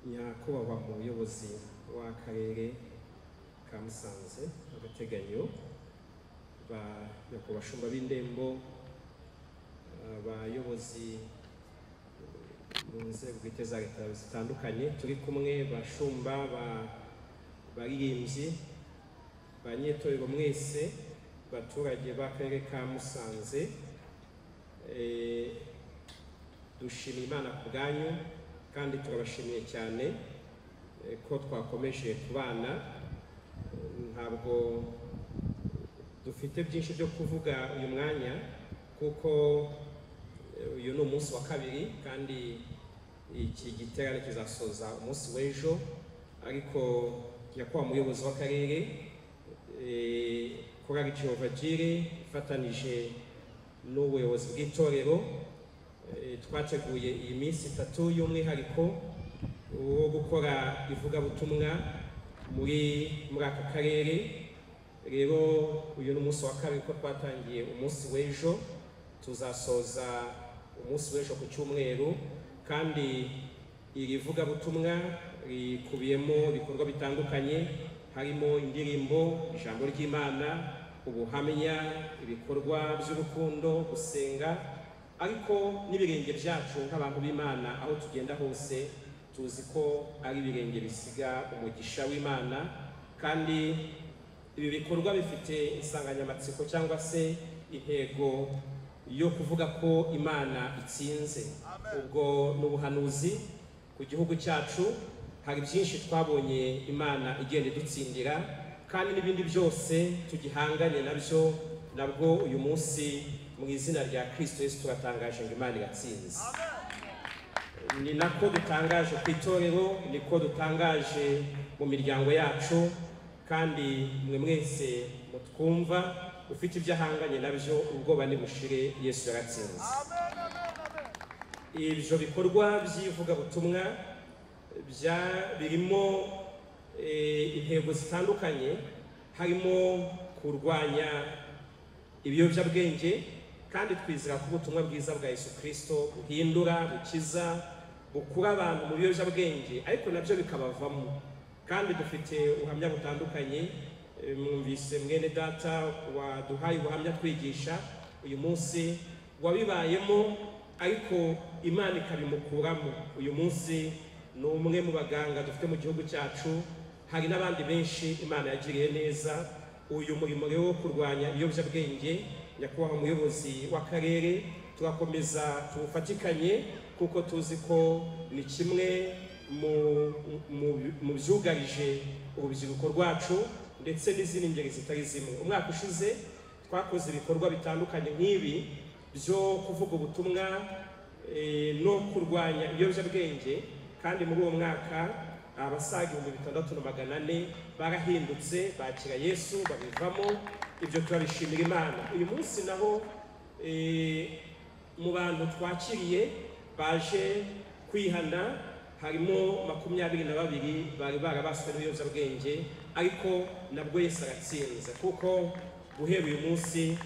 nyakubahwa umuyobozi w'akarere ka Musanze agateganyo nyakubahwa bashumba b'indembo abayobozi mu nzego bwite za leta zitandukanye turi kumwe bashumba baririmbyi banyetorero mwese baturage b'akarere ka Musanze dushimira Imana ku bwanyu kandi turabashimiye cyane ko twakomeje kubana. Ntabwo dufite byinshi byo kuvuga uyu mwanya kuko uyu ni umunsi wa kabiri kandi iki giterane kizasoza umunsi w'ejo, ariko nyakubahwa umuyobozi w'akarere Korali Jehova Jire ifatanije n'ubuyobozi bw'itorero twateguye iyi minsi 3 y'umwihariko wo gukora ivugabutumwa muri aka karere. Rero uyu ni umunsi wa kabiri ko twatangiye umunsi w'ejo, tuzasoza umunsi w'ejo ku cyumweru, kandi iri vugabutumwa rikubiyemo ibikorwa bitandukanye, harimo indirimbo, ijambo ry'Imana, ubuhamya, ibikorwa by'urukundo, gusenga, ariko n'ibirenge byacu nk'abantu b'Imana aho tugenda hose tuzi ko ari ibirenge bisiga umugisha w'Imana. Kandi ibi bikorwa bifite insanganyamatsiko cyangwa se intego yo kuvuga ko Imana itsinze. Ubwo n'ubuhanuzi ku gihugu cyacu, hari byinshi twabonye Imana igenda idutsindira, kandi n'ibindi byose tugihanganye nabwo uyu munsi mu izina rya Kristo Yesu turatangaje ngo Imana iratsinze. Ni nako dutangaje ku itorero, niko dutangaje mu miryango yacu, kandi mwe mwese mutwumva ufite ibyo ahanganye nabyo ubwoba nibushire, Yesu yaratsinze. Ibyo bikorwa by'ivugabutumwa birimo intego zitandukanye, harimo kurwanya ibiyobyabwenge, kandi twizera ko ubutumwa bwiza bwa Yesu Kristo buhindura, bukiza, bukura abantu mu biyobyabwenge ariko nabyo bikabavamo. Kandi dufite ubuhamya butandukanye, mwumvise mwene data waduhaye ubuhamya twigisha uyu munsi wabibayemo ariko Imana ikabimukuramo. Uyu munsi ni umwe mu baganga dufite mu gihugu cyacu, hari n'abandi benshi Imana yagiriye neza. Uyu murimo rero wo kurwanya ibiyobyabwenge, nyakubahwa umuyobozi w'akarere, turakomeza tuwufatikanye kuko tuzi ko ni kimwe mu byugarije urubyiruko rwacu ndetse n'izindi ngeri zitari zimwe. Umwaka ushize twakoze ibikorwa bitandukanye nk'ibi byo kuvuga ubutumwa no kurwanya ibiyobyabwenge, kandi muri uwo mwaka abasaga 6,400 barahindutse, bakira Yesu, babivamo. Ibyo turabishimira Imana. Uyu munsi naho mu bantu twakiriye baje kwihana harimo 22 bari barabaswe n'ibiyobyabwenge, ariko nabwo Yesu aratsinze kuko guhera uyu munsi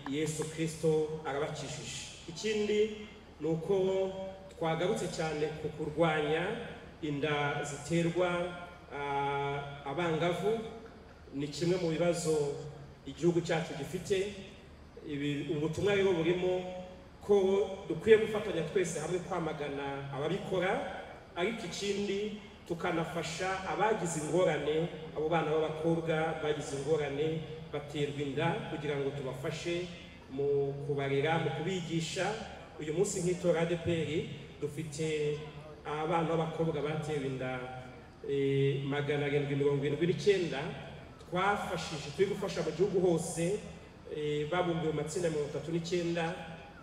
Yesu Kristo arabakishije. Ikindi ni uko twagarutse cyane ku kurwanya inda ziterwa abangavu. Ni kimwe mu bibazo igihugu cyacu gifite. Ubutumwa rero burimo ko dukwiye gufatanya twese hamwe kwamagana ababikora, ariko ikindi tukanafasha abagize ingorane, abo bana b'abakobwa bagize ingorane baterwa inda, kugira ngo tubafashe mu kubarera, mu kubigisha. Uyu munsi nk'itora ADPR dufite abana b'abakobwa batewe inda 779 twafashije, turi gufasha mu gihugu hose, babumbiwe amatsinda 39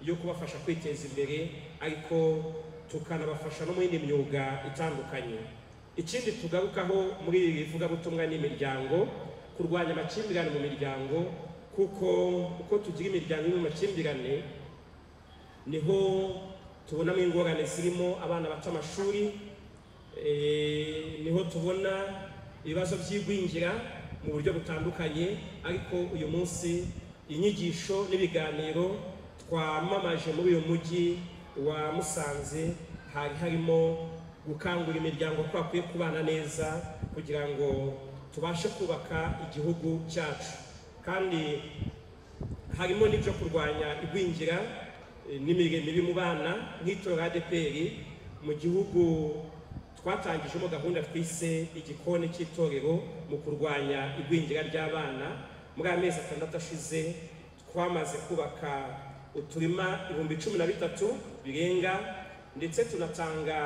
yo kubafasha kwiteza imbere, ariko tukanabafasha no mu yindi myuga itandukanye. Ikindi tugarukaho muri iri vugabutumwa n'imiryango, kurwanya amakimbirane mu miryango, kuko uko tugira imiryango iri mu makimbirane niho tubonamo ingorane zirimo abana bata amashuri, niho tubona ibibazo by'igwingira mu buryo butandukanye. Ariko uyu munsi inyigisho n'ibiganiro twamamaje muri uyu mujyi wa Musanze hari harimo gukangurira imiryango ko bakwiye kubana neza kugira ngo tubashe kubaka igihugu cyacu, kandi harimo n'ibyo kurwanya igwingira n'imirire mibi mu bana. Nk'itorero ADPR mu gihugu twatangijemo gahunda twise igikoni cy'itorero mu kurwanya igwingira ry'abana. Muri amezi 6 ashize twamaze kubaka uturima 13,000 birenga, ndetse tunatanga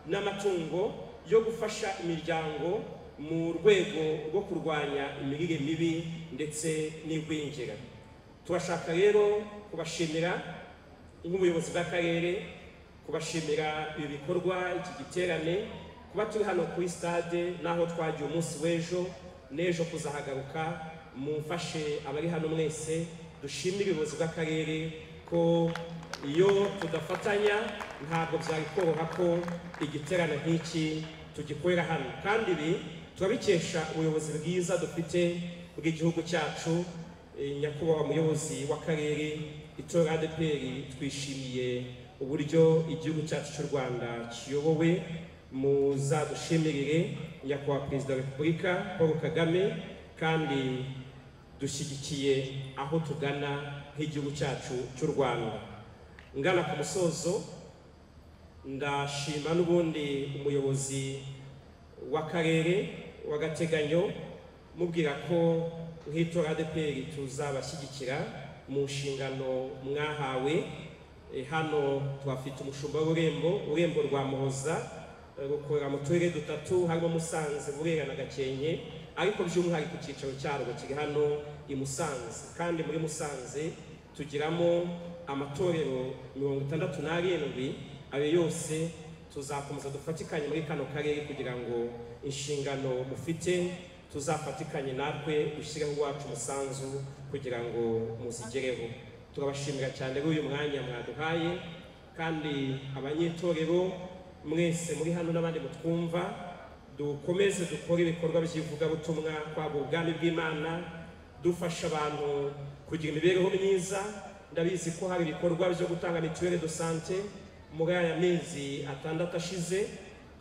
n'amatungo yo gufasha imiryango mu rwego rwo kurwanya imirire mibi ndetse n'igwingira. Turashaka rero kubashimira nk'ubuyobozi bw'akarere, kubashimira ibi bikorwa, iki giterane, kuba turi hano kuri stade naho twagiye umunsi w'ejo n'ejo kuzahagaruka. Mumfashe abari hano mwese dushimire ubuyobozi bw'akarere ko iyo tudafatanya ntabwo byari koroha ko igiterane nk'iki tugikorera hano, kandi ibi turabikesha ubuyobozi bwiza dufite bw'igihugu cyacu. Nyakubahwa muyobozi w'akarere, itorero ADPR twishimiye uburyo igihugu cyacu cy'u Rwanda kiyobowe. Muzadushimirire nyakubahwa Perezida wa Repubulika Paul Kagame, kandi dushyigikiye aho tugana nk'igihugu cyacu cy'u Rwanda. Ngana ku musozo, ndashima n'ubundi umuyobozi w'akarere w'agateganyo mubwira ko nk'itorero ADPR tuzabashyigikira mu nshingano mwahawe. Hano twafite umushumba w'ururembo rwa Muhoza rukorera mu turere 3 harimo Musanze, Burera na Gakenke, ariko by'umwihariko icyicaro cyarwo kiri hano i Musanze. Kandi muri Musanze tugiramo amatorero 67, ayo yose tuzakomeza dufatikanye muri kano karere kugira ngo inshingano mufite tuzafatikanye natwe dushyireho iwacu umusanzu kugira ngo muzigereho. Turabashimira cyane uyu mwanya mwaduhaye, kandi abanyetorero mwese muri hano n'abandi mutwumva, dukomeze dukora ibikorwa by'ivugabutumwa kwagura ubwami bw'Imana, dufasha abantu kugira imibereho myiza. Ndabizi ko hari ibikorwa byo gutanga mituelle de santé. Muri aya mezi 6 ashize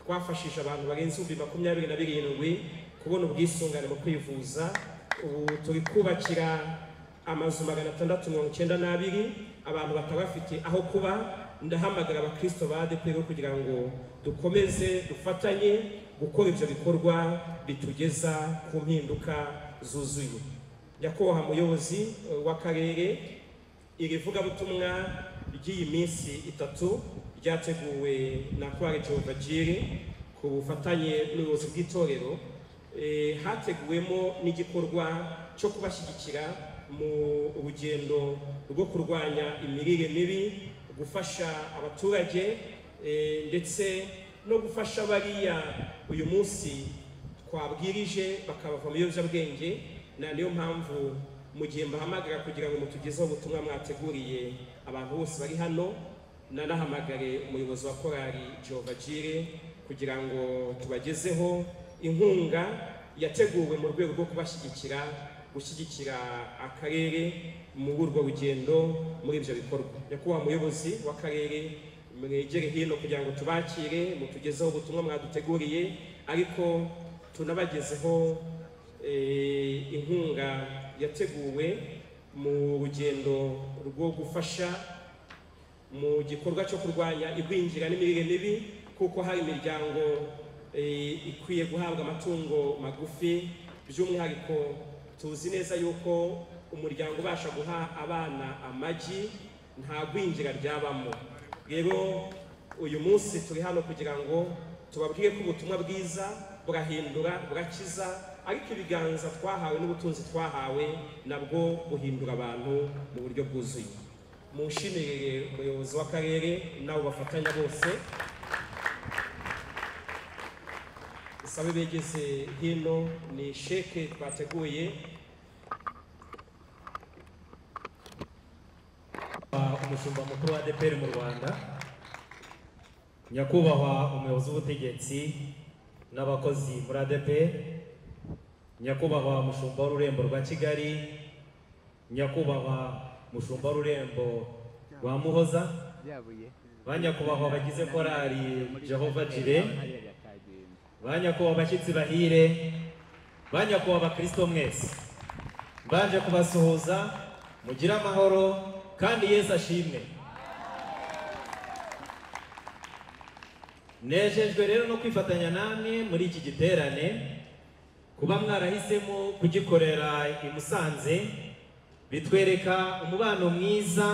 twafashije abantu barenze 27 kubona ubwisungane mu kwivuza. Ubu turi kubakira amazu 692 abantu batabafite aho kuba. Ndahamagara abakristo ba ADPR kugira ngo dukomeze dufatanye gukora ibyo bikorwa bitugeza ku mpinduka zuzuye. Nyakubahwa muyobozi w'akarere, iri vugabutumwa ry'iyi minsi 3 ryateguwe na Chorale Jehova Jireh ku bufatanye n'ubuyobozi bw'itorero. Hateguwemo n'igikorwa cyo kubashyigikira mu rugendo rwo kurwanya imirire mibi, gufasha abaturage ndetse no gufasha bariya uyu munsi twabwirije bakabava mu biyobyabwenge. Niyo mpamvu mu gihe mbahamagara kugira ngo mutugezeho ubutumwa mwateguriye abantu bose bari hano, nanahamagare umuyobozi wa Chorale Jehova Jireh kugira ngo tubagezeho inkunga yateguwe mu rwego rwo gushyigikira akarere mu urwo rugendo muri ibyo bikorwa. Nyakubahwa muyobozi w'akarere, mwegere hino kugira ngo tubakire mutugezeho ubutumwa mwaduteguriye, ariko tunabagezeho inkunga yateguwe mu rugendo rwo gufasha mu gikorwa cyo kurwanya igwingira n'imirire mibi, kuko hari imiryango ikwiye guhabwa amatungo magufi. By'umwihariko tuzi neza yuko umuryango ubasha guha abana amagi nta gwingira ryabamo. Rero uyu munsi turi hano kugira ngo tubabwire ko ubutumwa bwiza burahindura, burakiza, ariko ibiganza twahawe n'ubutunzi twahawe nabwo buhindura abantu mu buryo bwuzuye. Munshimire umuyobozi w'akarere nabo bafatanya bose. Sabe begeze hino ni sheke twateguye. Umushumba mukuru wa ADPR mu Rwanda, nyakubahwa umuyobozi w'ubutegetsi n'abakozi muri ADPR, nyakubahwa umushumba w'ururembo rwa Kigali, nyakubahwa umushumba w'ururembo rwa Muhoza, banyakubahwa bagize korali Jehova Jire, banyakubahwa abashyitsi bahire, banyakubahwa abakristo mwese, mbanje kubasuhuza mugira amahoro kandi Yesu ashimwe. Nejejwe rero no kwifatanya namwe muri iki giterane, kuba mwarahisemo kugikorera i Musanze bitwereka umubano mwiza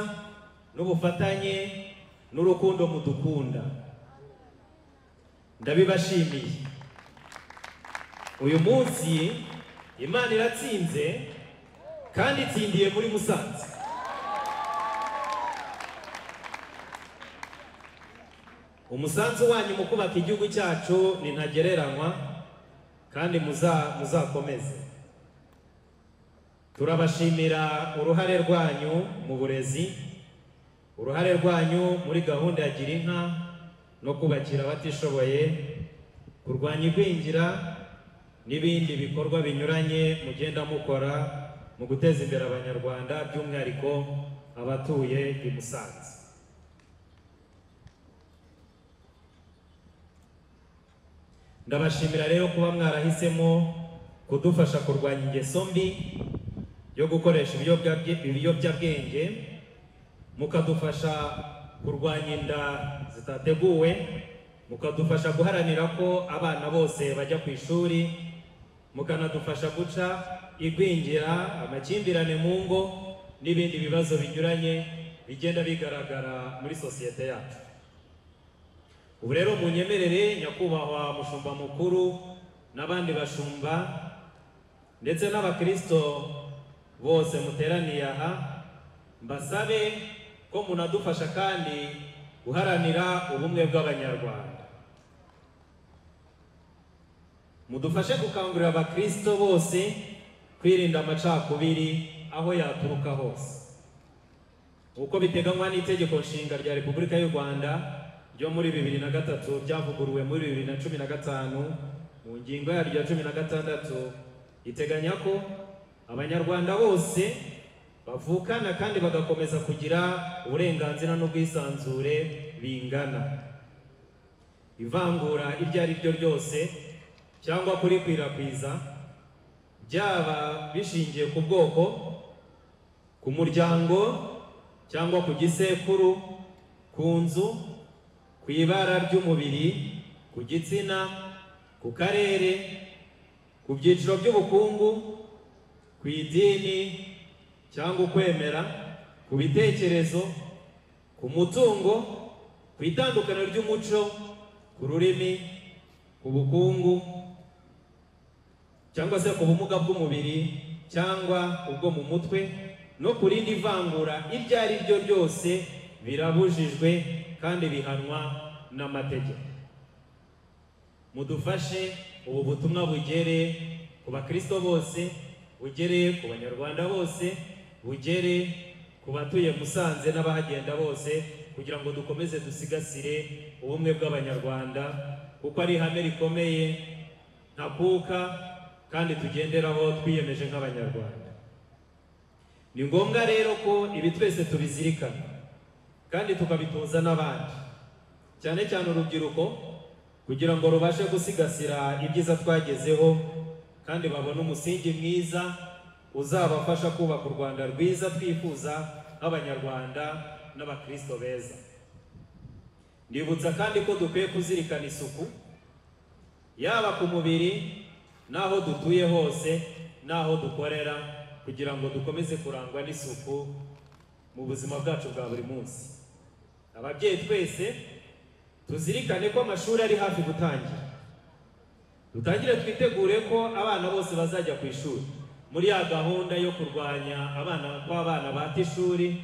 n'ubufatanye n'urukundo mudukunda. Ndabibashimiye. Uyu munsi Imana iratsinze kandi itsindiye muri Musanze. Umusanzu wanyu mu kubaka igihugu cyacu ni ntagereranywa kandi muzakomeze. Turabashimira uruhare rwanyu mu burezi, uruhare rwanyu muri gahunda ya Gira Inka no kubakira abatishoboye, kurwanya igwingira n'ibindi bikorwa binyuranye mugenda mukora mu guteza imbere Abanyarwanda, by'umwihariko abatuye i Musanze. Ndabashimira rero kuba mwarahisemo kudufasha kurwanya ingeso mbi yo gukoresha ibiyobyabwenge, mukadufasha kurwanya inda zitateguwe, mukadufasha guharanira ko abana bose bajya ku ishuri, mukanadufasha guca igwingira, amakimbirane mu ngo n'ibindi bibazo binyuranye bigenda bigaragara muri sosiyete yacu. Ubu rero munyemerere nyakubahwa mushumba mukuru n'abandi bashumba ndetse n'abakristo bose muteraniye aha, mbasabe ko munadufasha kandi guharanira ubumwe bw'Abanyarwanda. Mudufashe gukangurira abakristo bose kwirinda amacakubiri aho yaturuka hose, uko biteganywa n'itegeko nshinga rya Repubulika y'u Rwanda ryo muri 2003 ryavuguruwe muri 2015 mu ngingo yaryo ya 16 iteganya ko Abanyarwanda bose bavukana kandi bagakomeza kugira uburenganzira n'ubwisanzure bingana. Ivangura iryo ari ryo ryose cyangwa kurikwirakwiza, byaba bishingiye ku bwoko, ku muryango cyangwa ku gisekuru, ku nzu, ku ibara ry'umubiri, ku gitsina, ku karere, ku byiciro by'ubukungu, ku idini cyangwa ukwemera, ku bitekerezo, ku mutungo, ku itandukaniro ry'umuco, ku rurimi, ku bukungu cyangwa se ku bumuga bw'umubiri cyangwa ubwo mu mutwe, no ku rindi vangura iryo ari ryo ryose birabujijwe kandi bihanwa n'amategeko. Mudufashe ubu butumwa bugere ku bakristo bose, bugere ku Banyarwanda bose, bugere ku batuye Musanze n'abahagenda bose, kugira ngo dukomeze dusigasire ubumwe bw'Abanyarwanda, kuko ari ihame rikomeye ntakuka kandi tugenderaho twiyemeje nk'Abanyarwanda. Ni ngombwa rero ko ibi twese tubizirikana kandi tukabitoza n'abandi, cyane cyane urubyiruko, kugira ngo rubashe gusigasira ibyiza twagezeho kandi babone umusingi mwiza uzabafasha kubaka u Rwanda rwiza twifuza nk'Abanyarwanda n'abakristo beza. Ndibutsa kandi ko dukwiye kuzirikana isuku, yaba ku mubiri n'aho dutuye hose n'aho dukorera, kugira ngo dukomeze kurangwa n'isuku mu buzima bwacu bwa buri munsi. Ababyeyi twese tuzirikane ko amashuri ari hafi gutangira. Dutangire twitegure ko abana bose bazajya ku ishuri. Muri ya gahunda yo kurwanya abana bata ishuri,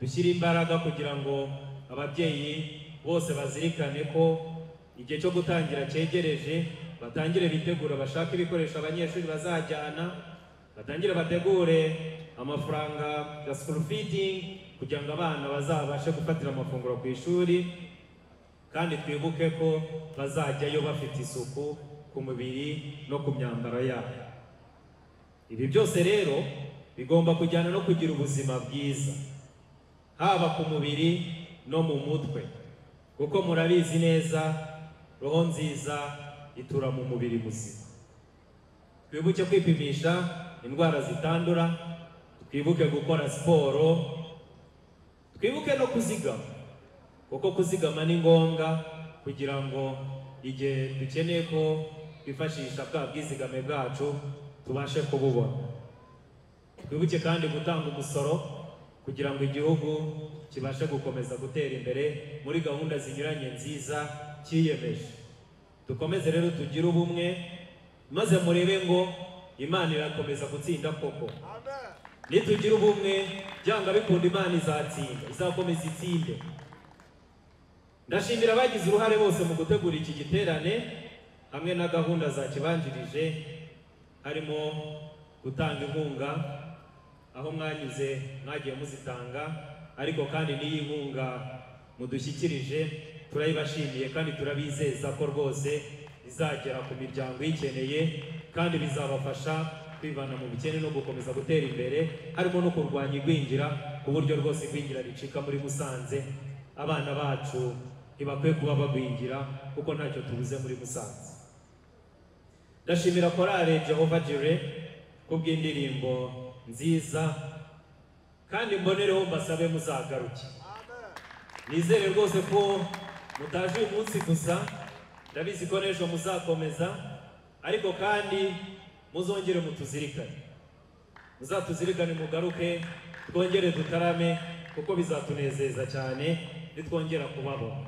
dushyira imbaraga kugira ngo ababyeyi bose bazirikane ko igihe cyo gutangira cyegereje, batangire bitegura bashaka ibikoresho abanyeshuri bazajyana, batangire bategure amafaranga ya school feeding kugira ngo abana bazabashe gufatira amafunguro ku ishuri, kandi twibuke ko bazajyayo bafite isuku ku mubiri no ku myambaro yabo. Ibi byose rero bigomba kujyana no kugira ubuzima bwiza, haba ku mubiri no mu mutwe, kuko murabizi neza roho nziza itura mu mubiri muzima. Twibuke kwipimisha indwara zitandura, twibuke gukora siporo, twibuke no kuzigama, kuko kuzigama ni ngombwa kugira ngo igihe dukeneye ko twifashisha bwa bwizigame bwacu tubashe kububona. Twibuke kandi gutanga umusoro kugira ngo igihugu kibashe gukomeza gutera imbere muri gahunda zinyuranye nziza cyiyemeje. Dukomeze rero tugire ubumwe, maze murebe ngo Imana irakomeza gutsinda koko. Nitugira ubumwe byanga bikunda Imana izatsinda, izakomeza itsinde. Ndashimira abagize uruhare bose mu gutegura iki giterane hamwe na gahunda za kibanjirije, harimo gutanga inkunga aho mwanyuze mwagiye muzitanga, ariko kandi n'iyi nkunga mudushyikirije turayibashimiye kandi turabizeza ko rwose izagera ku miryango ikeneye kandi bizabafasha kwivana mu bukene no gukomeza gutera imbere, harimo no kurwanya igwingira ku buryo rwose igwingira ricika muri Musanze. Abana bacu ntibakwiye kuba bagwingira kuko ntacyo tubuze muri Musanze. Ndashimira korale Jehova Jireh kubw'indirimbo nziza, kandi mbonereho mbasabe muzagaruke. Nizere rwose ko mutaje uyu munsi gusa, ndabizi ko n'ejo muzakomeza, ariko kandi muzongere mutuzirikane. Muzatuzirikane mugaruke, twongere dutarame kuko bizatunezeza cyane nitwongera kubabona.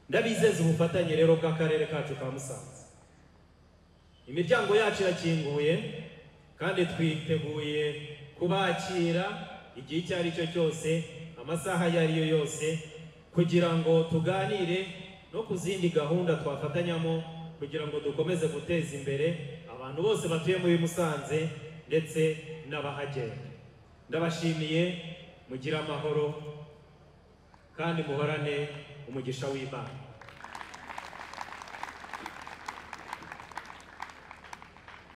Ndabizeza ubufatanye rero bw'akarere kacu ka Musanze. Imiryango yacu irakinguye kandi twiteguye kubakira igihe icyo ari cyo cyose, amasaha ayo ari yo yose, kugira ngo tuganire no ku zindi gahunda twafatanyamo kugira ngo dukomeze guteza imbere abantu bose batuye muri Musanze ndetse n'abahagenda. Ndabashimiye, mugire amahoro kandi muhorane umugisha w'Imana.